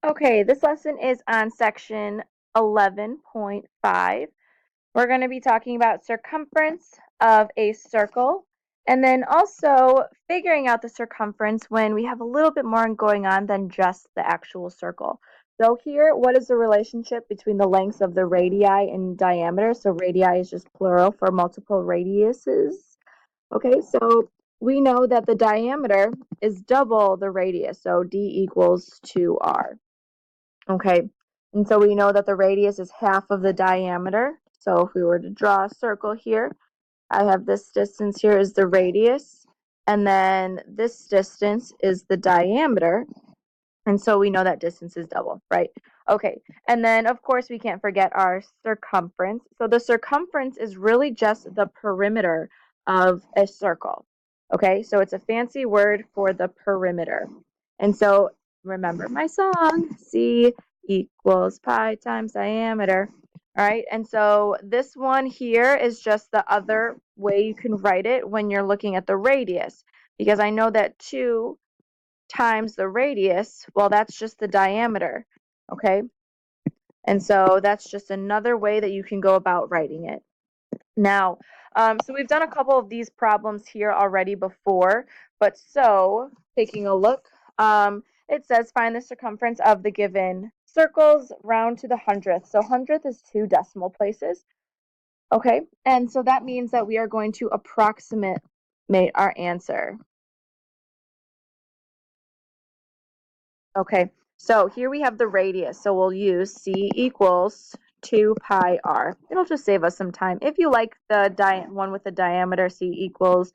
Okay, this lesson is on section 11.5. We're going to be talking about circumference of a circle and then also figuring out the circumference when we have a little bit more going on than just the actual circle. So here, what is the relationship between the lengths of the radii and diameter? So radii is just plural for multiple radiuses. Okay, so we know that the diameter is double the radius, so d equals 2r. Okay, and so we know that the radius is half of the diameter. So if we were to draw a circle here, I have this distance here is the radius, and then this distance is the diameter. And so we know that distance is double, right? Okay, and then of course we can't forget our circumference. So the circumference is really just the perimeter of a circle. Okay, so it's a fancy word for the perimeter. And so remember my song, C equals pi times diameter. All right, and so this one here is just the other way you can write it when you're looking at the radius, because I know that 2 times the radius, well, that's just the diameter, okay? And so that's just another way that you can go about writing it. Now, so we've done a couple of these problems here already before, but so taking a look, it says find the circumference of the given circles round to the hundredth. So hundredth is 2 decimal places, okay? And so that means that we are going to approximate our answer. Okay, so here we have the radius, so we'll use C equals 2 pi r. It'll just save us some time. If you like the one with the diameter, C equals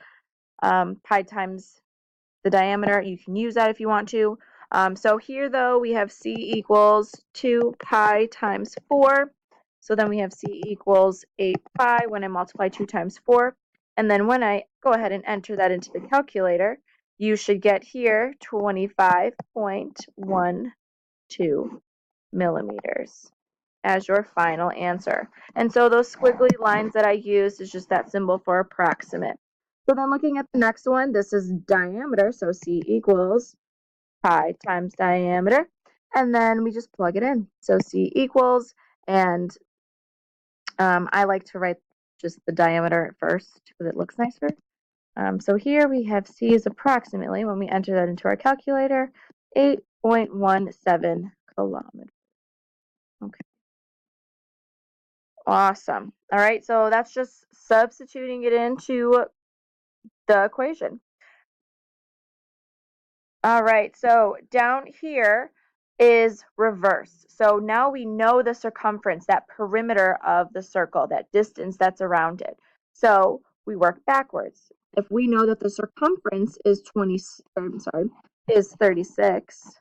pi times the diameter, you can use that if you want to. So here, though, we have C equals 2 pi times 4. So then we have C equals 8 pi when I multiply 2 times 4. And then when I go ahead and enter that into the calculator, you should get here 25.12 millimeters as your final answer. And so those squiggly lines that I used is just that symbol for approximate. So then looking at the next one, this is diameter, so C equals pi times diameter, and then we just plug it in. So C equals, and I like to write just the diameter at first because it looks nicer. So here we have C is approximately, when we enter that into our calculator, 8.17 kilometers. Okay. Awesome. All right, so that's just substituting it into the equation. All right, so down here is reverse. So now we know the circumference, that perimeter of the circle, that distance that's around it. So we work backwards. If we know that the circumference is 36.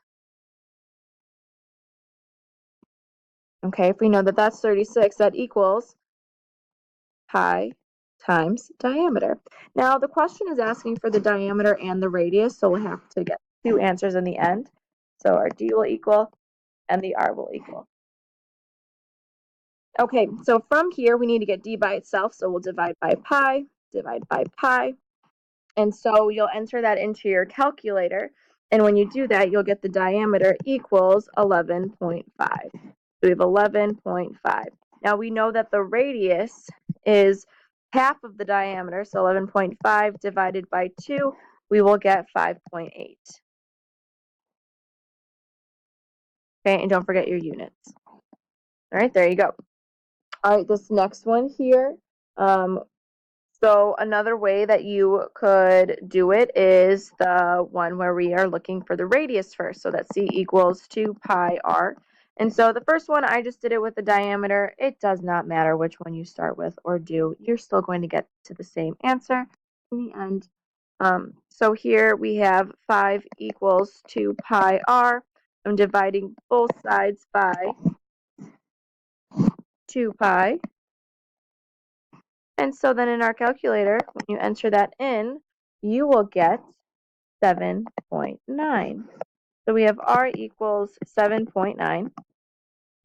Okay, if we know that that's 36, that equals pi times diameter. Now the question is asking for the diameter and the radius, so we'll have to get 2 answers in the end. So our d will equal and the r will equal. Okay, so from here we need to get d by itself, so we'll divide by pi, and so you'll enter that into your calculator, and when you do that, you'll get the diameter equals 11.5. So we have 11.5. Now we know that the radius is half of the diameter, so 11.5 divided by 2, we will get 5.8. Okay, and don't forget your units. All right, there you go. All right, this next one here. So another way that you could do it is the one where we are looking for the radius first. So that C equals 2 pi r. And so the first one, I just did it with the diameter. It does not matter which one you start with or do. You're still going to get to the same answer in the end. So here we have 5 equals 2 pi r. I'm dividing both sides by 2 pi. And so then in our calculator, when you enter that in, you will get 7.9. So we have r equals 7.9.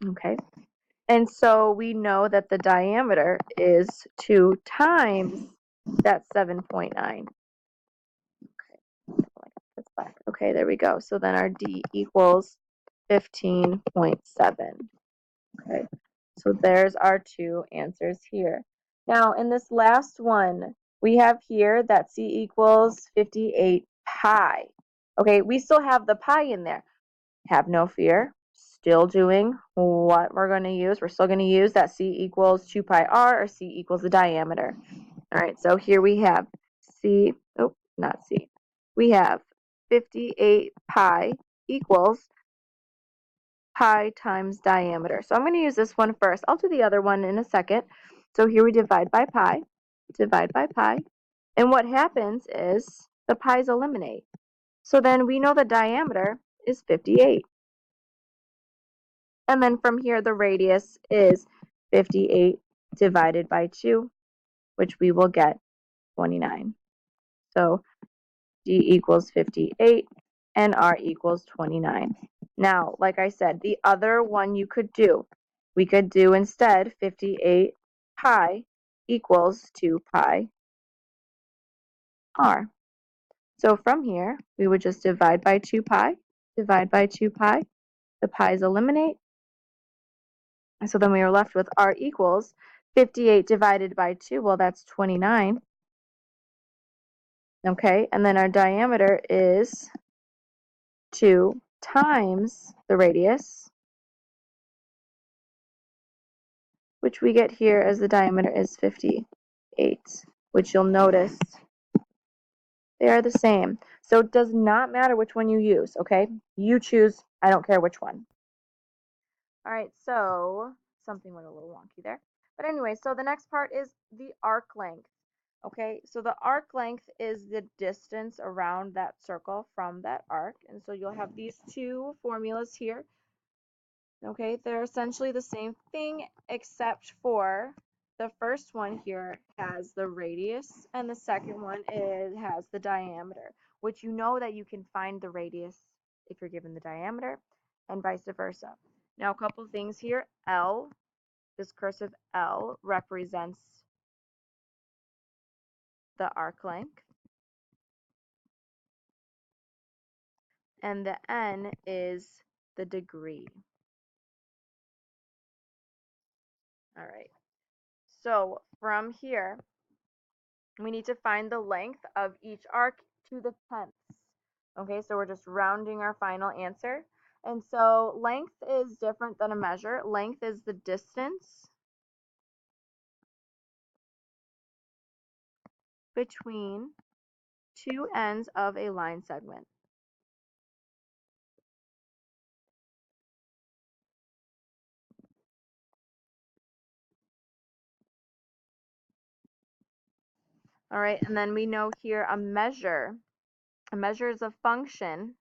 Okay. And so we know that the diameter is 2 times that 7.9. Okay, there we go. So then our d equals 15.7. Okay, so there's our two answers here. Now, in this last one, we have here that c equals 58 pi. Okay, we still have the pi in there. Have no fear. Still doing what we're going to use. We're still going to use that c equals 2 pi r, or c equals the diameter. All right, so here we have c, oh, not c. We have 58 pi equals pi times diameter. So I'm going to use this one first. I'll do the other one in a second. So here we divide by pi, and what happens is the pi's eliminate. So then we know the diameter is 58. And then from here, the radius is 58 divided by 2, which we will get 29. So d equals 58 and r equals 29. Now, like I said, the other one you could do, we could do instead 58 pi equals 2 pi r. So from here, we would just divide by 2 pi, the pi's eliminate. So then we are left with r equals 58 divided by 2, well, that's 29. Okay, and then our diameter is 2 times the radius, which we get here as the diameter is 58, which you'll notice they are the same. So it does not matter which one you use, okay? You choose, I don't care which one. All right, so something went a little wonky there. But anyway, so the next part is the arc length. Okay, so the arc length is the distance around that circle from that arc. And so you'll have these two formulas here. Okay, they're essentially the same thing, except for the first one here has the radius and the second one has the diameter, which you know that you can find the radius if you're given the diameter and vice versa. Now, a couple things here. L, this cursive L represents the arc length, and the N is the degree. All right, so from here, we need to find the length of each arc to the tenths. Okay, so we're just rounding our final answer. And so length is different than a measure. Length is the distance between two ends of a line segment. All right, and then we know here a measure is a function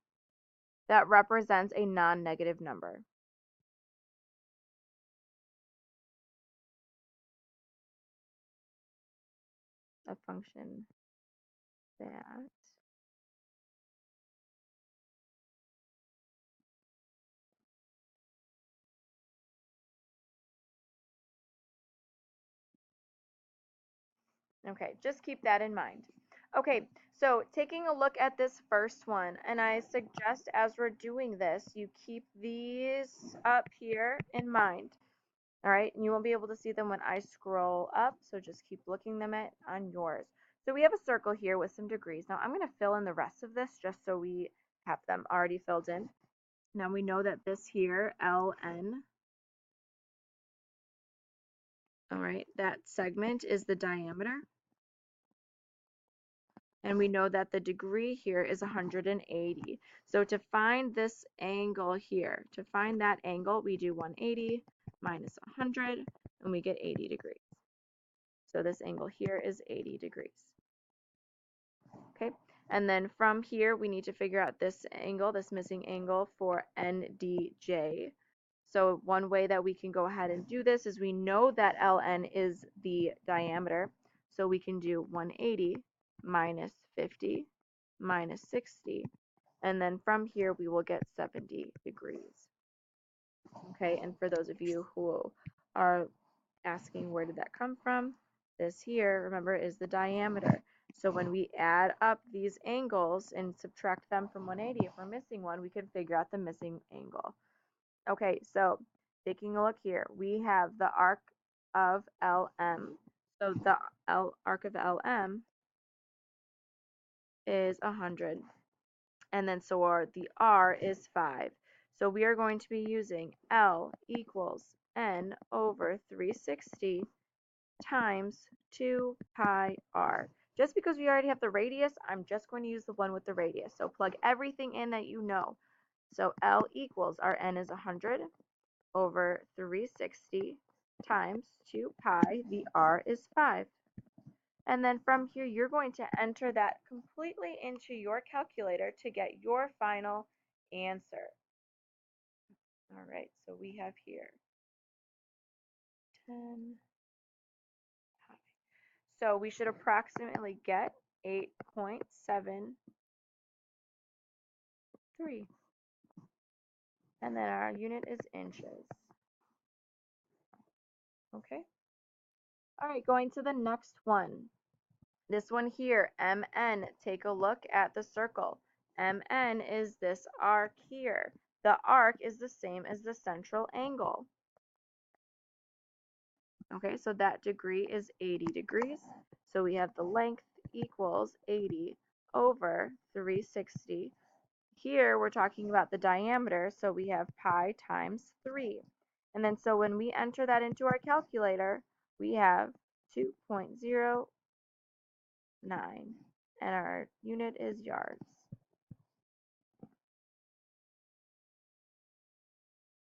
that represents a non-negative number. A function that Okay, just keep that in mind. Okay, so taking a look at this first one, and I suggest as we're doing this, you keep these up here in mind. All right, and you won't be able to see them when I scroll up, so just keep looking them at on yours. So we have a circle here with some degrees. Now I'm going to fill in the rest of this just so we have them already filled in. Now we know that this here, LN, all right, that segment is the diameter. And we know that the degree here is 180. So to find this angle here, to find that angle, we do 180 minus 100, and we get 80 degrees. So this angle here is 80 degrees. Okay, and then from here, we need to figure out this angle, this missing angle for NDJ. So one way that we can go ahead and do this is we know that LN is the diameter, so we can do 180 minus 50 minus 60, and then from here we will get 70 degrees. Okay, and for those of you who are asking where did that come from, this here, remember, is the diameter. So when we add up these angles and subtract them from 180, if we're missing one, we can figure out the missing angle. Okay, so taking a look here, we have the arc of LM. So the arc of LM is 100. And then so the R is 5. So we are going to be using L equals N over 360 times 2 pi r. Just because we already have the radius, I'm just going to use the one with the radius. So plug everything in that you know. So L equals, our N is 100 over 360 times 2 pi, the R is 5. And then from here, you're going to enter that completely into your calculator to get your final answer. All right, so we have here 10 pi. So we should approximately get 8.73. And then our unit is inches. Okay. All right, going to the next one. This one here, MN, take a look at the circle. MN is this arc here. The arc is the same as the central angle. Okay, so that degree is 80 degrees. So we have the length equals 80 over 360. Here we're talking about the diameter, so we have pi times 3. And then so when we enter that into our calculator, we have 2.09, and our unit is yards.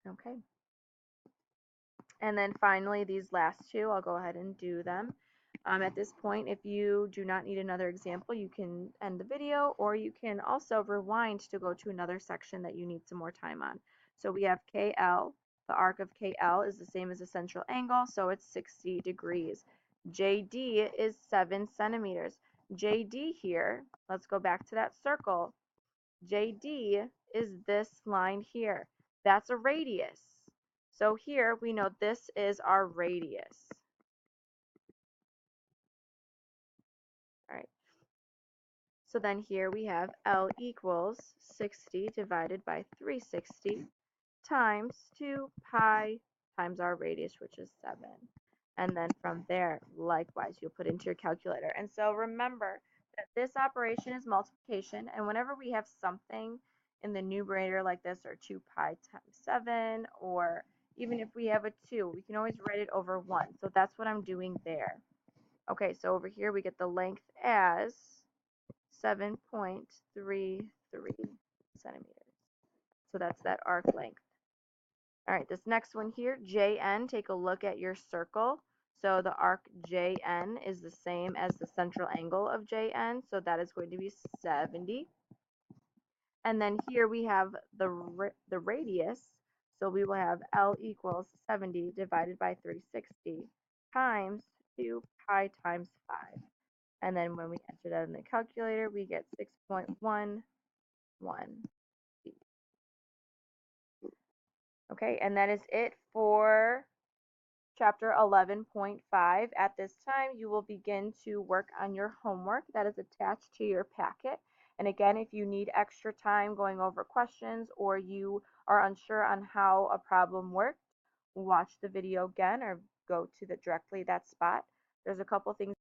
Okay. And then finally, these last two, I'll go ahead and do them. At this point, if you do not need another example, you can end the video, or you can also rewind to go to another section that you need some more time on. So we have KL. The arc of KL is the same as the central angle, so it's 60 degrees. JD is 7 centimeters. JD here, let's go back to that circle. JD is this line here. That's a radius. So here we know this is our radius. All right. So then here we have L equals 60 divided by 360 times 2 pi times our radius, which is 7. And then from there, likewise, you'll put into your calculator. And so remember that this operation is multiplication, and whenever we have something in the numerator like this, or 2 pi times 7, or even if we have a 2, we can always write it over 1. So that's what I'm doing there. Okay, so over here we get the length as 7.33 centimeters. So that's that arc length. All right, this next one here, JN, take a look at your circle. So the arc JN is the same as the central angle of JN, so that is going to be 70. And then here we have the radius, so we will have L equals 70 divided by 360 times 2 pi times 5. And then when we enter that in the calculator, we get 6.11 feet. Okay, and that is it for chapter 11.5. At this time, you will begin to work on your homework that is attached to your packet. And again, if you need extra time going over questions, or you are unsure on how a problem works, watch the video again or go to directly that spot. There's a couple things